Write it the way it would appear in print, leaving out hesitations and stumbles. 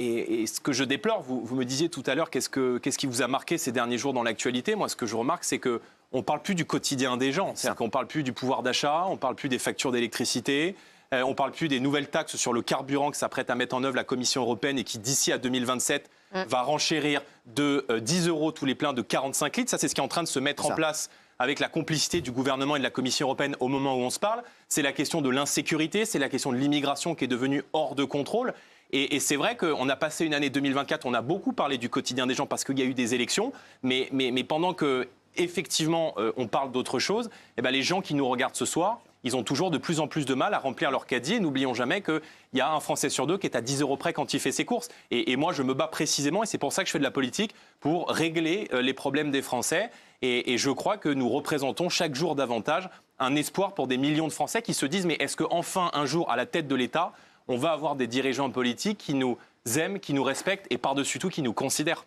Et ce que je déplore, vous me disiez tout à l'heure, qu'est-ce qui vous a marqué ces derniers jours dans l'actualité? Moi, ce que je remarque, c'est qu'on ne parle plus du quotidien des gens. C'est-à-dire qu'on ne parle plus du pouvoir d'achat, on ne parle plus des factures d'électricité, on ne parle plus des nouvelles taxes sur le carburant que s'apprête à mettre en œuvre la Commission européenne et qui, d'ici à 2027, va renchérir de 10 € tous les pleins de 45 litres. Ça, c'est ce qui est en train de se mettre en place avec la complicité du gouvernement et de la Commission européenne au moment où on se parle. C'est la question de l'insécurité, c'est la question de l'immigration qui est devenue hors de contrôle. Et c'est vrai qu'on a passé une année 2024, on a beaucoup parlé du quotidien des gens parce qu'il y a eu des élections, mais pendant que, effectivement, on parle d'autre chose, eh ben, les gens qui nous regardent ce soir, ils ont toujours de plus en plus de mal à remplir leur caddie. Et n'oublions jamais qu'il y a un Français sur deux qui est à 10 € près quand il fait ses courses. Et moi, je me bats précisément, et c'est pour ça que je fais de la politique, pour régler les problèmes des Français. Et je crois que nous représentons chaque jour davantage un espoir pour des millions de Français qui se disent « Mais est-ce qu'enfin, un jour, à la tête de l'État, on va avoir des dirigeants politiques qui nous aiment, qui nous respectent et par-dessus tout qui nous considèrent ?»